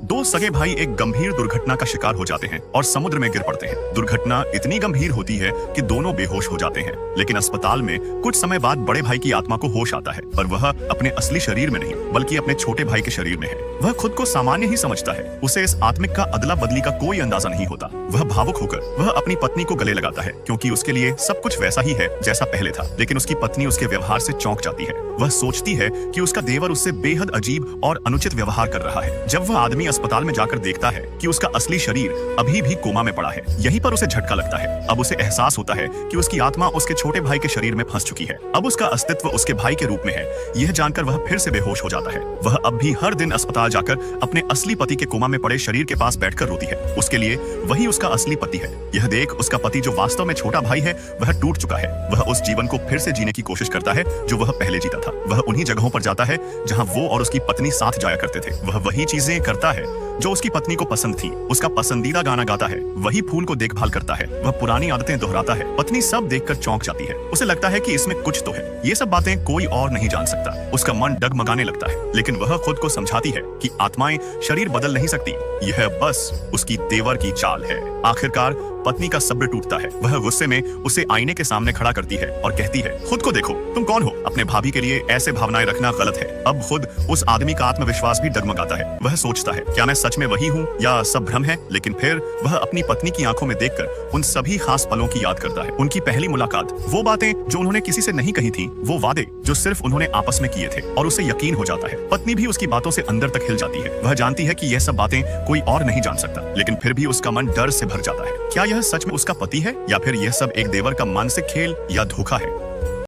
दो सगे भाई एक गंभीर दुर्घटना का शिकार हो जाते हैं और समुद्र में गिर पड़ते हैं। दुर्घटना इतनी गंभीर होती है कि दोनों बेहोश हो जाते हैं, लेकिन अस्पताल में कुछ समय बाद बड़े भाई की आत्मा को होश आता है, पर वह अपने असली शरीर में नहीं बल्कि अपने छोटे भाई के शरीर में है। वह खुद को सामान्य ही समझता है, उसे इस आत्मिक का अदला बदली का कोई अंदाजा नहीं होता। वह भावुक होकर वह अपनी पत्नी को गले लगाता है, क्योंकि उसके लिए सब कुछ वैसा ही है जैसा पहले था। लेकिन उसकी पत्नी उसके व्यवहार से चौंक जाती है। वह सोचती है कि उसका देवर उससे बेहद अजीब और अनुचित व्यवहार कर रहा है। जब वह आदमी अस्पताल में जाकर देखता है कि उसका असली शरीर अभी भी कोमा में पड़ा है, यहीं पर उसे झटका लगता है। अब उसे एहसास होता है कि उसकी आत्मा उसके छोटे भाई के शरीर में फंस चुकी है। अब उसका अस्तित्व उसके भाई के रूप में है। यह जानकर वह फिर से बेहोश हो जाता है। वह अब भी हर दिन अस्पताल जाकर अपने असली पति के कोमा में पड़े शरीर के पास बैठकर रोती है। उसके लिए वही उसका असली पति है। यह देख उसका पति, जो वास्तव में छोटा भाई है, वह टूट चुका है। वह उस जीवन को फिर से जीने की कोशिश करता है जो वह पहले जीता था। वह उन्हीं जगहों पर जाता है जहां वो और उसकी पत्नी साथ जाया करते थे। वह वही चीजें करता है जो उसकी पत्नी को पसंद थी। उसका पसंदीदा गाना गाता है, वही फूल को देखभाल करता है, वह पुरानी आदतें दोहराता है। पत्नी सब देखकर चौंक जाती है। उसे लगता है कि इसमें कुछ तो है। ये सब बातें कोई और नहीं जान सकता। उसका मन डगमगाने लगता है, लेकिन वह खुद को समझाती है कि आत्माएं शरीर बदल नहीं सकती। यह बस उसकी देवर की चाल है। आखिरकार पत्नी का सब्र टूटता है। वह गुस्से में उसे आईने के सामने खड़ा करती है और कहती है, खुद को देखो, तुम कौन हो? अपने भाभी के लिए ऐसे भावनाएं रखना गलत है। अब खुद उस आदमी का आत्मविश्वास भी डगमगाता है। वह सोचता है, क्या मैं सच में वही हूँ या सब भ्रम है? लेकिन फिर वह अपनी पत्नी की आंखों में देखकर उन सभी खास पलों की याद करता है। उनकी पहली मुलाकात, वो बातें जो उन्होंने किसी से नहीं कही थी, वो वादे जो सिर्फ उन्होंने आपस में किए थे, और उसे यकीन हो जाता है। पत्नी भी उसकी बातों से अंदर तक हिल जाती है। वह जानती है कि यह सब बातें कोई और नहीं जान सकता, लेकिन फिर भी उसका मन डर से भर जाता है। क्या यह सच में उसका पति है या फिर यह सब एक देवर का मानसिक खेल या धोखा है?